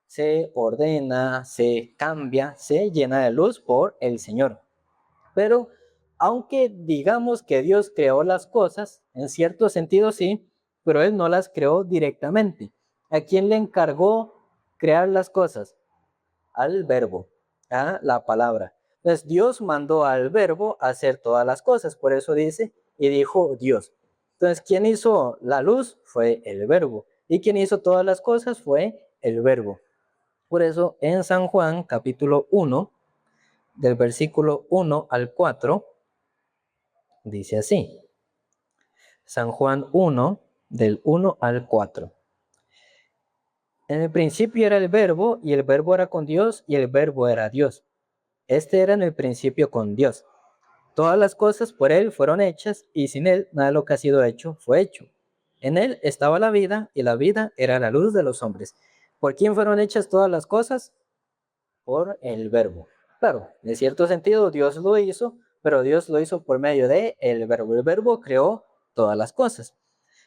Se ordena, se cambia, se llena de luz por el Señor. Pero aunque digamos que Dios creó las cosas, en cierto sentido sí, pero Él no las creó directamente. ¿A quién le encargó crear las cosas? Al verbo, a la palabra. Entonces Dios mandó al verbo a hacer todas las cosas, por eso dice, y dijo Dios. Entonces, ¿quién hizo la luz? Fue el verbo. ¿Y quién hizo todas las cosas? Fue el verbo. Por eso en San Juan capítulo 1, del versículo 1 al 4, dice así. San Juan 1, del 1 al 4. En el principio era el verbo, y el verbo era con Dios, y el verbo era Dios. Este era en el principio con Dios. Todas las cosas por Él fueron hechas, y sin Él nada de lo que ha sido hecho fue hecho. En Él estaba la vida, y la vida era la luz de los hombres. ¿Por quién fueron hechas todas las cosas? Por el verbo. Claro, en cierto sentido Dios lo hizo, pero Dios lo hizo por medio de el verbo. El verbo creó todas las cosas.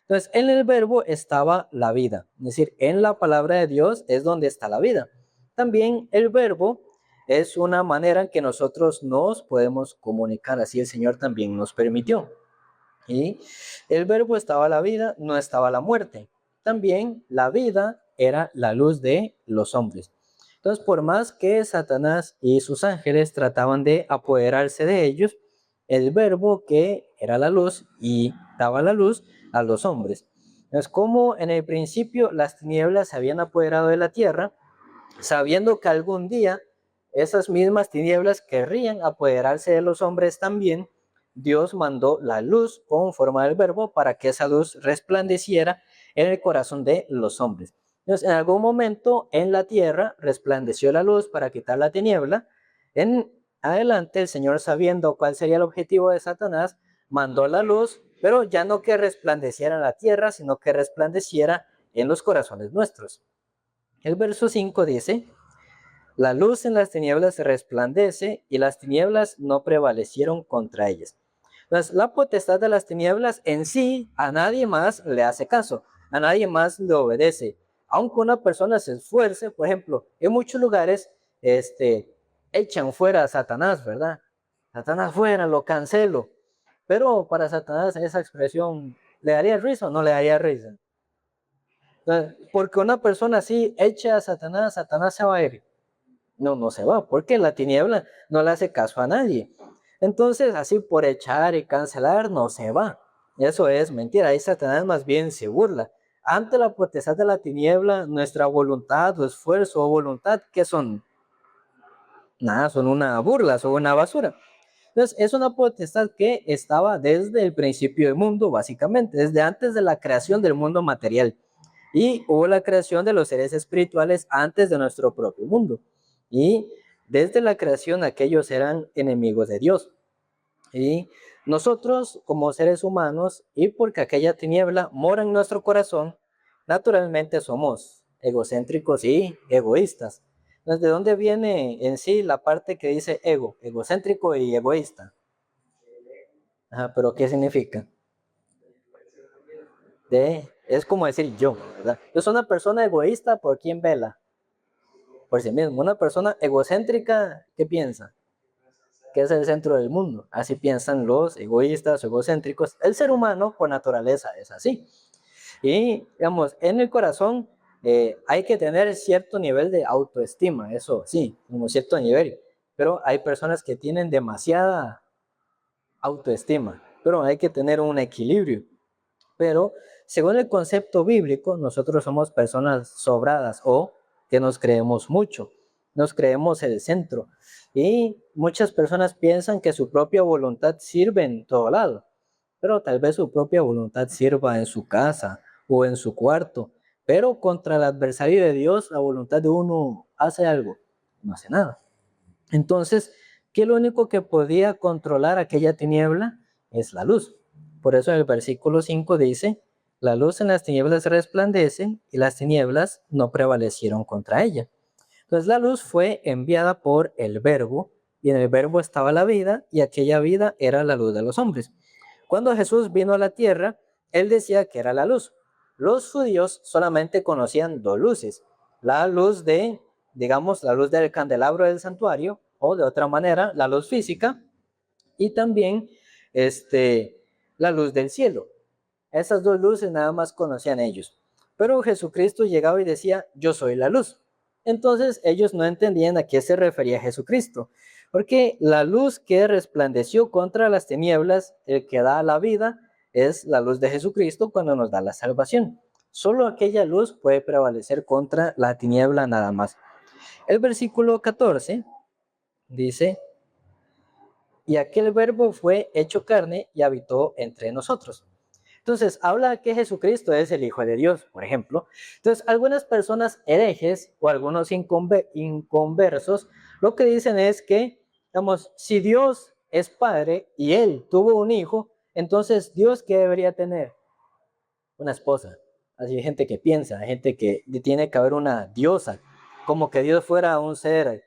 Entonces, en el verbo estaba la vida, es decir, en la palabra de Dios es donde está la vida. También el verbo es una manera en que nosotros nos podemos comunicar, así el Señor también nos permitió. Y el verbo estaba la vida, no estaba la muerte. También la vida era la luz de los hombres. Entonces, por más que Satanás y sus ángeles trataban de apoderarse de ellos, el verbo que era la luz y daba la luz a los hombres. Es como en el principio las tinieblas se habían apoderado de la tierra, sabiendo que algún día esas mismas tinieblas querrían apoderarse de los hombres también. Dios mandó la luz con forma del verbo para que esa luz resplandeciera en el corazón de los hombres. Entonces, en algún momento en la tierra resplandeció la luz para quitar la tiniebla. En adelante, el Señor, sabiendo cuál sería el objetivo de Satanás, mandó la luz, pero ya no que resplandeciera en la tierra, sino que resplandeciera en los corazones nuestros. El verso 5 dice, la luz en las tinieblas resplandece y las tinieblas no prevalecieron contra ellas. Entonces, la potestad de las tinieblas en sí a nadie más le hace caso, a nadie más le obedece. Aunque una persona se esfuerce, por ejemplo, en muchos lugares echan fuera a Satanás, ¿verdad? Satanás fuera, lo cancelo. Pero para Satanás esa expresión, ¿le daría risa o no le daría risa? Porque una persona así echa a Satanás, Satanás se va a ir. No, no se va, porque la tiniebla no le hace caso a nadie. Entonces, así por echar y cancelar, no se va. Eso es mentira. Ahí Satanás más bien se burla. Ante la potestad de la tiniebla, nuestra voluntad o esfuerzo o voluntad, ¿qué son? Nada, son una burla, son una basura. Entonces, es una potestad que estaba desde el principio del mundo, básicamente, desde antes de la creación del mundo material. Y hubo la creación de los seres espirituales antes de nuestro propio mundo. Y desde la creación aquellos eran enemigos de Dios. Y nosotros como seres humanos, y porque aquella tiniebla mora en nuestro corazón, naturalmente somos egocéntricos y egoístas. Entonces, ¿de dónde viene en sí la parte que dice ego, egocéntrico y egoísta? Ajá, pero ¿qué significa? Es como decir yo, ¿verdad? Yo soy una persona egoísta, ¿por quién vela? Por sí mismo. Una persona egocéntrica, ¿qué piensa? Que es el centro del mundo. Así piensan los egoístas, egocéntricos. El ser humano, por naturaleza, es así. Y, digamos, en el corazón hay que tener cierto nivel de autoestima, eso sí, un cierto nivel. Pero hay personas que tienen demasiada autoestima, pero hay que tener un equilibrio. Pero según el concepto bíblico, nosotros somos personas sobradas o que nos creemos mucho, nos creemos el centro. Y muchas personas piensan que su propia voluntad sirve en todo lado, pero tal vez su propia voluntad sirva en su casa o en su cuarto, pero contra el adversario de Dios, la voluntad de uno hace algo, no hace nada. Entonces, ¿qué es lo único que podía controlar aquella tiniebla? Es la luz. Por eso en el versículo 5 dice, la luz en las tinieblas resplandece y las tinieblas no prevalecieron contra ella. Entonces la luz fue enviada por el Verbo y en el Verbo estaba la vida y aquella vida era la luz de los hombres. Cuando Jesús vino a la tierra, él decía que era la luz. Los judíos solamente conocían dos luces, la luz de, digamos, la luz del candelabro del santuario, o de otra manera, la luz física, y también la luz del cielo. Esas dos luces nada más conocían ellos. Pero Jesucristo llegaba y decía, yo soy la luz. Entonces ellos no entendían a qué se refería Jesucristo, porque la luz que resplandeció contra las tinieblas, el que da la vida, es la luz de Jesucristo cuando nos da la salvación. Solo aquella luz puede prevalecer contra la tiniebla nada más. El versículo 14 dice, y aquel verbo fue hecho carne y habitó entre nosotros. Entonces, habla que Jesucristo es el Hijo de Dios, por ejemplo. Entonces, algunas personas herejes o algunos inconversos, lo que dicen es que, digamos, si Dios es Padre y Él tuvo un hijo, entonces Dios, ¿qué debería tener? Una esposa. Así hay gente que piensa, hay gente que tiene que haber una diosa, como que Dios fuera un ser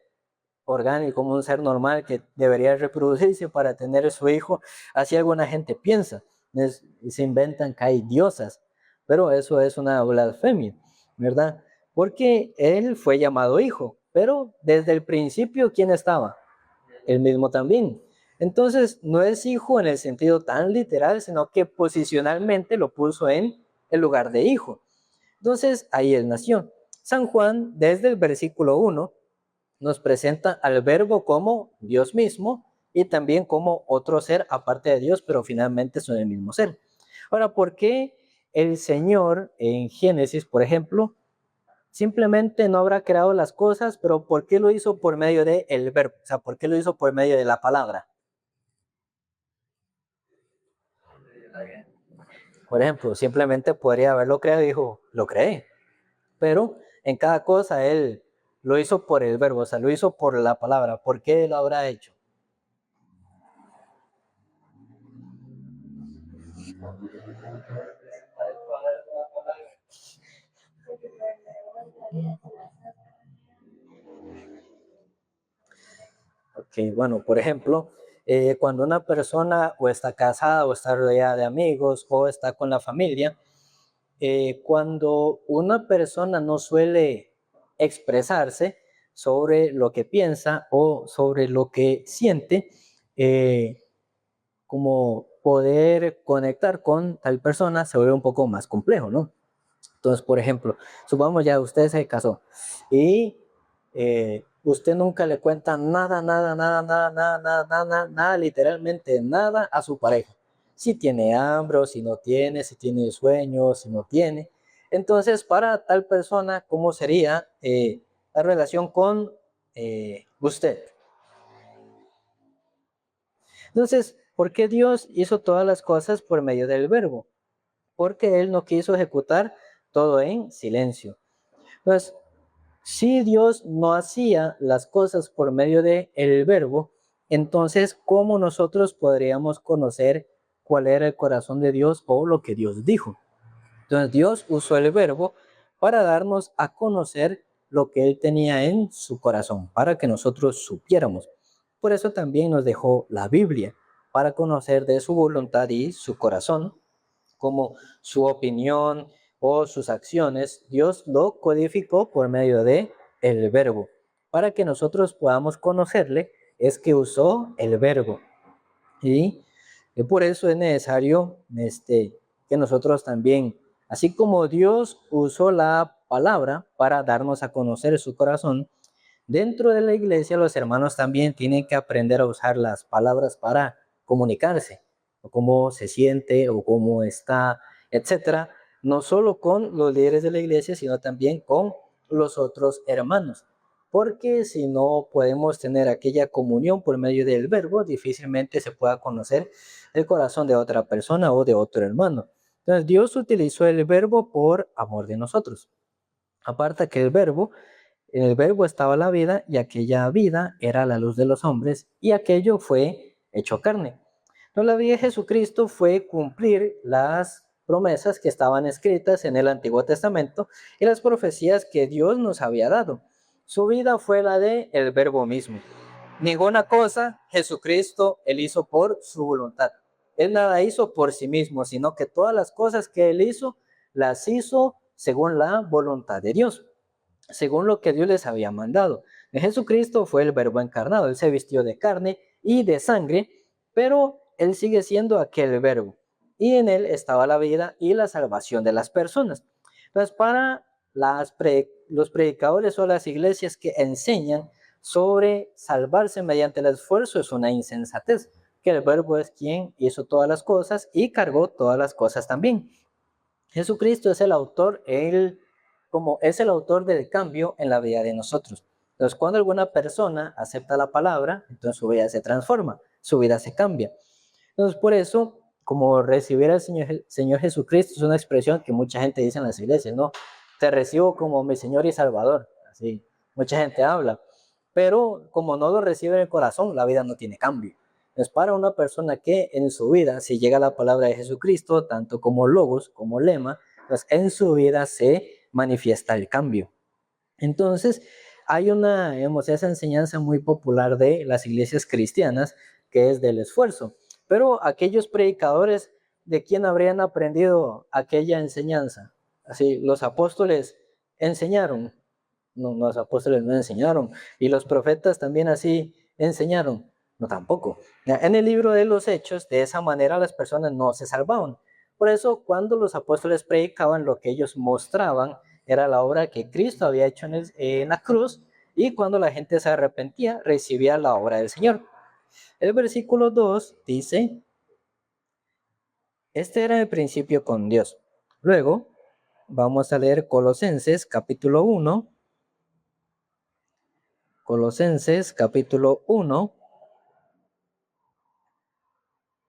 orgánico, como un ser normal que debería reproducirse para tener su hijo. Así alguna gente piensa. Se inventan que hay diosas, pero eso es una blasfemia, ¿verdad? Porque él fue llamado hijo, pero desde el principio, ¿quién estaba? Él mismo también. Entonces, no es hijo en el sentido tan literal, sino que posicionalmente lo puso en el lugar de hijo. Entonces, ahí él nació. San Juan, desde el versículo 1, nos presenta al verbo como Dios mismo y también como otro ser aparte de Dios, pero finalmente son el mismo ser. Ahora, ¿por qué el Señor en Génesis, por ejemplo, simplemente no habrá creado las cosas, pero por qué lo hizo por medio del verbo? O sea, ¿por qué lo hizo por medio de la palabra? Por ejemplo, simplemente podría haberlo creado y dijo, lo creé. Pero en cada cosa Él lo hizo por el verbo, o sea, lo hizo por la palabra. ¿Por qué lo habrá hecho? Ok, bueno, por ejemplo, cuando una persona o está casada o está rodeada de amigos o está con la familia, cuando una persona no suele expresarse sobre lo que piensa o sobre lo que siente, eh, como poder conectar con tal persona se vuelve un poco más complejo, ¿no? Entonces, por ejemplo, supongamos ya usted se casó y usted nunca le cuenta nada, literalmente nada a su pareja. Si tiene hambre, o si no tiene, si tiene sueño, si no tiene. Entonces, para tal persona, ¿cómo sería la relación con usted? Entonces, ¿por qué Dios hizo todas las cosas por medio del verbo? Porque Él no quiso ejecutar todo en silencio. Entonces, si Dios no hacía las cosas por medio de el verbo, entonces, ¿cómo nosotros podríamos conocer cuál era el corazón de Dios o lo que Dios dijo? Entonces, Dios usó el verbo para darnos a conocer lo que Él tenía en su corazón, para que nosotros supiéramos. Por eso también nos dejó la Biblia, para conocer de su voluntad y su corazón, como su opinión o sus acciones. Dios lo codificó por medio de el verbo. Para que nosotros podamos conocerle, es que usó el verbo. Y por eso es necesario que nosotros también, así como Dios usó la palabra para darnos a conocer su corazón, dentro de la iglesia los hermanos también tienen que aprender a usar las palabras para comunicarse, o cómo se siente, o cómo está, etcétera, no solo con los líderes de la iglesia, sino también con los otros hermanos. Porque si no podemos tener aquella comunión por medio del verbo, difícilmente se pueda conocer el corazón de otra persona o de otro hermano. Entonces Dios utilizó el verbo por amor de nosotros. Aparte que en el verbo estaba la vida, y aquella vida era la luz de los hombres, y aquello fue hecho carne. Entonces la vida de Jesucristo fue cumplir las promesas que estaban escritas en el Antiguo Testamento y las profecías que Dios nos había dado. Su vida fue la de el verbo mismo. Ninguna cosa Jesucristo él hizo por su voluntad. Él nada hizo por sí mismo, sino que todas las cosas que él hizo, las hizo según la voluntad de Dios, según lo que Dios les había mandado. Jesucristo fue el verbo encarnado. Él se vistió de carne y de sangre, pero él sigue siendo aquel verbo. Y en él estaba la vida y la salvación de las personas. Entonces, para los predicadores o las iglesias que enseñan sobre salvarse mediante el esfuerzo, es una insensatez, que el verbo es quien hizo todas las cosas y cargó todas las cosas también. Jesucristo es el autor, él como es el autor del cambio en la vida de nosotros. Entonces, cuando alguna persona acepta la palabra, entonces su vida se transforma, su vida se cambia. Entonces, por eso, como recibir al Señor Jesucristo es una expresión que mucha gente dice en las iglesias, ¿no? Te recibo como mi Señor y Salvador. Así, mucha gente habla. Pero como no lo recibe en el corazón, la vida no tiene cambio. Es para una persona que en su vida, si llega la palabra de Jesucristo, tanto como logos, como lema, pues en su vida se manifiesta el cambio. Entonces, hay esa enseñanza muy popular de las iglesias cristianas, que es del esfuerzo. Pero aquellos predicadores, ¿de quién habrían aprendido aquella enseñanza? Así, los apóstoles enseñaron. No, los apóstoles no enseñaron. Y los profetas también así enseñaron. No, tampoco. En el libro de los Hechos, de esa manera las personas no se salvaban. Por eso, cuando los apóstoles predicaban, lo que ellos mostraban era la obra que Cristo había hecho en la cruz, y cuando la gente se arrepentía, recibía la obra del Señor. El versículo 2 dice, este era el principio con Dios. Luego, vamos a leer Colosenses capítulo 1. Colosenses capítulo 1,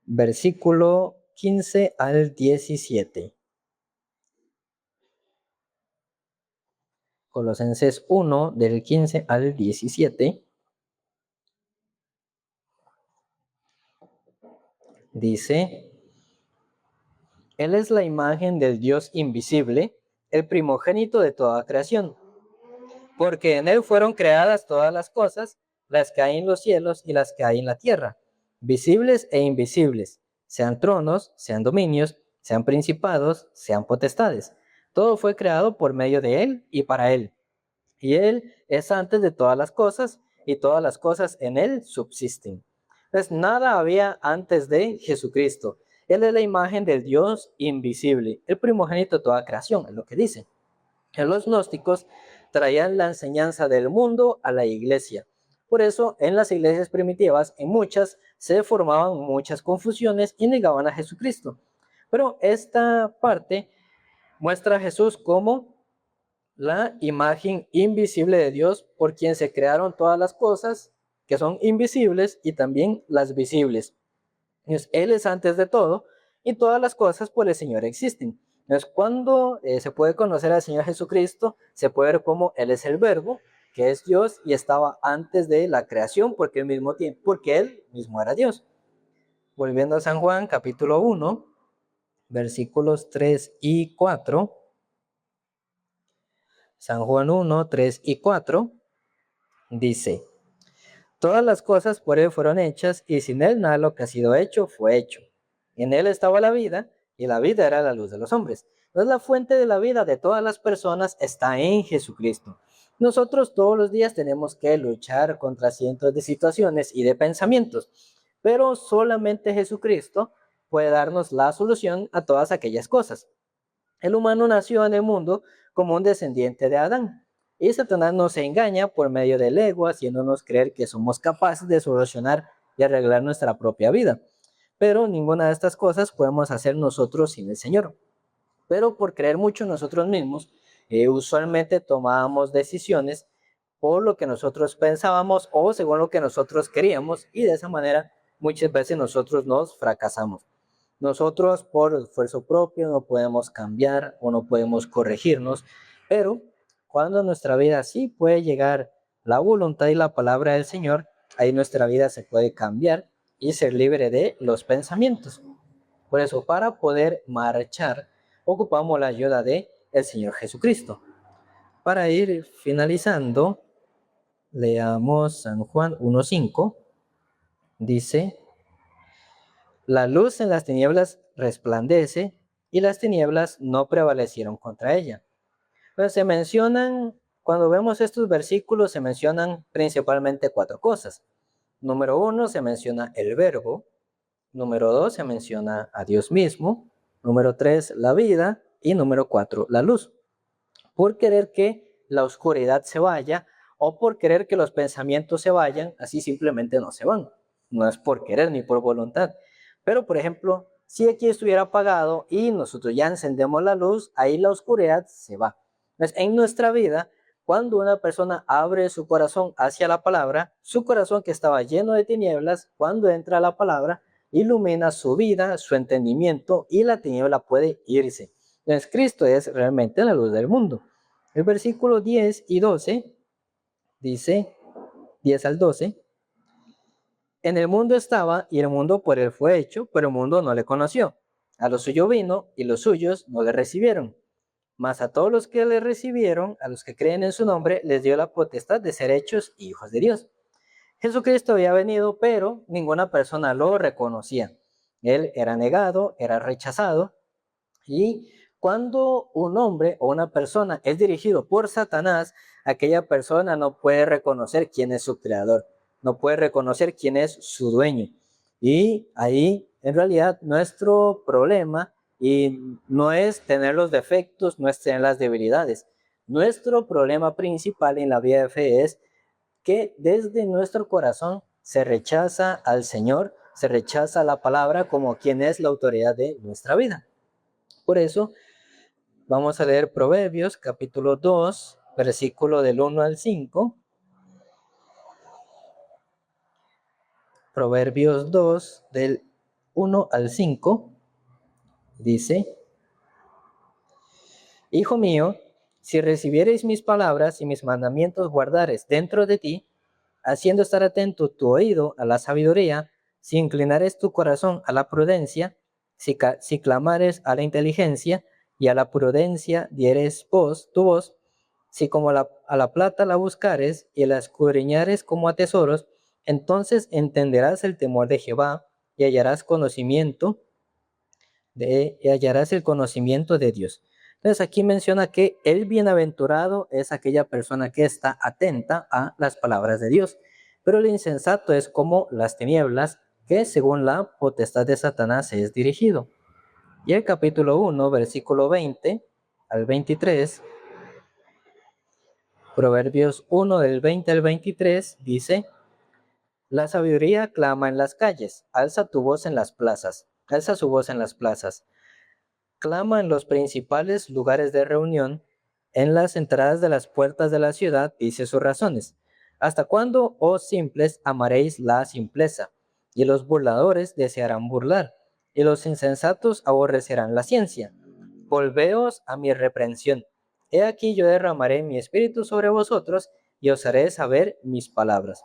versículo 15 al 17. Colosenses 1, del 15 al 17. Dice, Él es la imagen del Dios invisible, el primogénito de toda creación, porque en Él fueron creadas todas las cosas, las que hay en los cielos y las que hay en la tierra, visibles e invisibles, sean tronos, sean dominios, sean principados, sean potestades. Todo fue creado por medio de Él y para Él. Y Él es antes de todas las cosas, y todas las cosas en Él subsisten. Entonces, nada había antes de Jesucristo. Él es la imagen del Dios invisible, el primogénito de toda creación, es lo que dice. Los gnósticos traían la enseñanza del mundo a la iglesia. Por eso, en las iglesias primitivas, en muchas, se formaban muchas confusiones y negaban a Jesucristo. Pero esta parte muestra a Jesús como la imagen invisible de Dios, por quien se crearon todas las cosas que son invisibles y también las visibles. Entonces, Él es antes de todo y todas las cosas por el Señor existen. Entonces, cuando se puede conocer al Señor Jesucristo, se puede ver cómo Él es el Verbo, que es Dios y estaba antes de la creación, porque Él mismo era Dios. Volviendo a San Juan, capítulo 1, versículos 3 y 4. San Juan 1, 3 y 4 dice: todas las cosas por Él fueron hechas, y sin Él nada de lo que ha sido hecho fue hecho. En Él estaba la vida, y la vida era la luz de los hombres. Entonces la fuente de la vida de todas las personas está en Jesucristo. Nosotros todos los días tenemos que luchar contra cientos de situaciones y de pensamientos, pero solamente Jesucristo puede darnos la solución a todas aquellas cosas. El humano nació en el mundo como un descendiente de Adán. Y Satanás nos engaña por medio del ego, haciéndonos creer que somos capaces de solucionar y arreglar nuestra propia vida. Pero ninguna de estas cosas podemos hacer nosotros sin el Señor. Pero por creer mucho en nosotros mismos, usualmente tomábamos decisiones por lo que nosotros pensábamos o según lo que nosotros queríamos, y de esa manera muchas veces nosotros nos fracasamos. Nosotros por esfuerzo propio no podemos cambiar o no podemos corregirnos, pero cuando en nuestra vida sí puede llegar la voluntad y la palabra del Señor, ahí nuestra vida se puede cambiar y ser libre de los pensamientos. Por eso, para poder marchar, ocupamos la ayuda de el Señor Jesucristo. Para ir finalizando, leamos San Juan 1:5. Dice: la luz en las tinieblas resplandece, y las tinieblas no prevalecieron contra ella. Pero se mencionan, cuando vemos estos versículos, se mencionan principalmente 4 cosas. Número 1, se menciona el Verbo. Número 2, se menciona a Dios mismo. Número 3, la vida. Y número 4, la luz. Por querer que la oscuridad se vaya o por querer que los pensamientos se vayan, así simplemente no se van. No es por querer ni por voluntad. Pero, por ejemplo, si aquí estuviera apagado y nosotros ya encendemos la luz, ahí la oscuridad se va. Entonces, en nuestra vida, cuando una persona abre su corazón hacia la palabra, su corazón que estaba lleno de tinieblas, cuando entra la palabra, ilumina su vida, su entendimiento, y la tiniebla puede irse. Entonces, Cristo es realmente la luz del mundo. El versículo 10 y 12 dice, 10 al 12, en el mundo estaba y el mundo por él fue hecho, pero el mundo no le conoció. A lo suyo vino y los suyos no le recibieron. Mas a todos los que le recibieron, a los que creen en su nombre, les dio la potestad de ser hechos hijos de Dios. Jesucristo había venido, pero ninguna persona lo reconocía. Él era negado, era rechazado, y cuando un hombre o una persona es dirigido por Satanás, aquella persona no puede reconocer quién es su creador, no puede reconocer quién es su dueño. Y ahí, en realidad, nuestro problema y no es tener los defectos, no es tener las debilidades. Nuestro problema principal en la vida de fe es que desde nuestro corazón se rechaza al Señor, se rechaza la palabra como quien es la autoridad de nuestra vida. Por eso, vamos a leer Proverbios, capítulo 2, versículo del 1 al 5. Proverbios 2, del 1 al 5, dice: Hijo mío, si recibiereis mis palabras y mis mandamientos guardares dentro de ti, haciendo estar atento tu oído a la sabiduría, si inclinares tu corazón a la prudencia, Si clamares a la inteligencia y a la prudencia dieres tu voz, si como a la plata la buscares y la escudriñares como a tesoros, entonces entenderás el temor de Jehová y hallarás el conocimiento de Dios. Entonces aquí menciona que el bienaventurado es aquella persona que está atenta a las palabras de Dios, pero el insensato es como las tinieblas que según la potestad de Satanás es dirigido. Y el capítulo 1, versículo 20 al 23, Proverbios 1 del 20 al 23 dice: la sabiduría clama en las calles, alza tu voz en las plazas, alza su voz en las plazas. Clama en los principales lugares de reunión, en las entradas de las puertas de la ciudad, dice sus razones. ¿Hasta cuándo, oh simples, amaréis la simpleza? Y los burladores desearán burlar, y los insensatos aborrecerán la ciencia. Volveos a mi reprensión. He aquí yo derramaré mi espíritu sobre vosotros, y os haré saber mis palabras.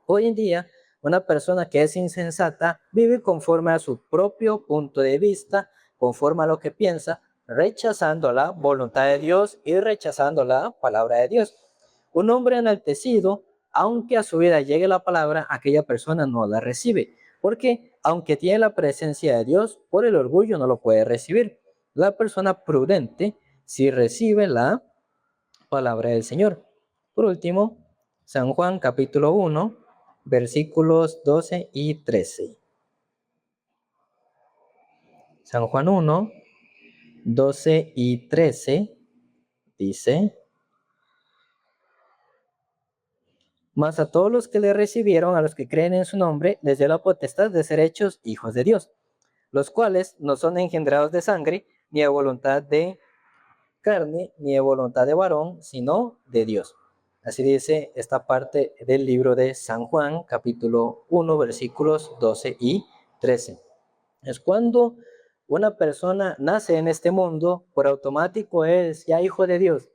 Hoy en día, una persona que es insensata vive conforme a su propio punto de vista, conforme a lo que piensa, rechazando la voluntad de Dios y rechazando la palabra de Dios. Un hombre enaltecido, aunque a su vida llegue la palabra, aquella persona no la recibe, porque aunque tiene la presencia de Dios, por el orgullo no lo puede recibir. La persona prudente sí recibe la palabra del Señor. Por último, San Juan capítulo 1, versículos 12 y 13. San Juan 1, 12 y 13 dice: mas a todos los que le recibieron, a los que creen en su nombre, les dio la potestad de ser hechos hijos de Dios, los cuales no son engendrados de sangre, ni de voluntad de carne, ni de voluntad de varón, sino de Dios. Así dice esta parte del libro de San Juan, capítulo 1, versículos 12 y 13. Es cuando una persona nace en este mundo, por automático es ya hijo de Dios.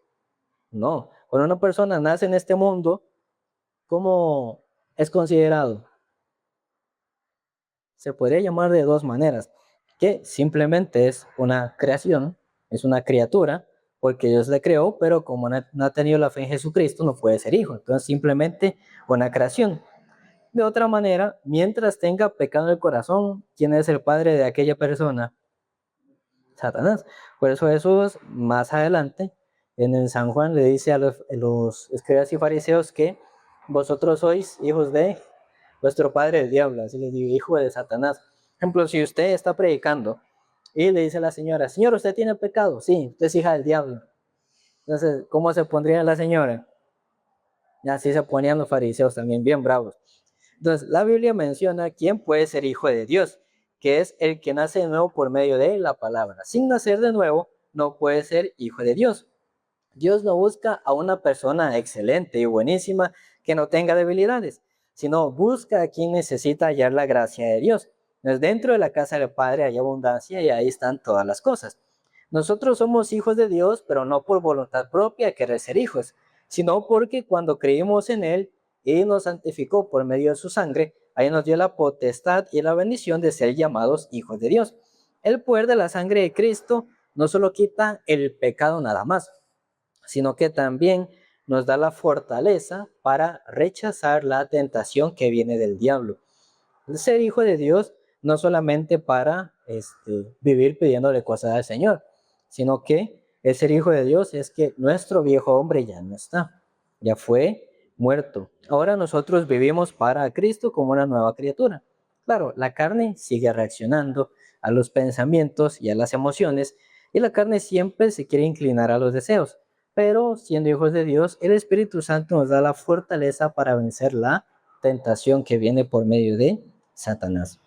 No, cuando una persona nace en este mundo, ¿cómo es considerado? Se podría llamar de dos maneras, que simplemente es una creación, es una criatura, porque Dios le creó, pero como no ha tenido la fe en Jesucristo, no puede ser hijo. Entonces simplemente una creación. De otra manera, mientras tenga pecado en el corazón, ¿quién es el padre de aquella persona? Satanás. Por eso Jesús más adelante en el San Juan le dice a los escribas y fariseos que vosotros sois hijos de vuestro padre el diablo, así les digo, hijo de Satanás. Por ejemplo, si usted está predicando y le dice a la señora: señor, ¿usted tiene pecado? Sí, usted es hija del diablo. Entonces, ¿cómo se pondría la señora? Y así se ponían los fariseos también, bien bravos. Entonces, la Biblia menciona quién puede ser hijo de Dios, que es el que nace de nuevo por medio de la palabra. Sin nacer de nuevo, no puede ser hijo de Dios. Dios no busca a una persona excelente y buenísima que no tenga debilidades, sino busca a quien necesita hallar la gracia de Dios. Entonces, dentro de la casa del Padre hay abundancia y ahí están todas las cosas. Nosotros somos hijos de Dios, pero no por voluntad propia querer ser hijos, sino porque cuando creímos en Él y nos santificó por medio de su sangre, ahí nos dio la potestad y la bendición de ser llamados hijos de Dios. El poder de la sangre de Cristo no solo quita el pecado nada más, sino que también nos da la fortaleza para rechazar la tentación que viene del diablo. El ser hijo de Dios no solamente para vivir pidiéndole cosas al Señor, sino que el ser hijo de Dios es que nuestro viejo hombre ya no está, ya fue muerto. Ahora nosotros vivimos para Cristo como una nueva criatura. Claro, la carne sigue reaccionando a los pensamientos y a las emociones, y la carne siempre se quiere inclinar a los deseos, pero siendo hijos de Dios, el Espíritu Santo nos da la fortaleza para vencer la tentación que viene por medio de Satanás.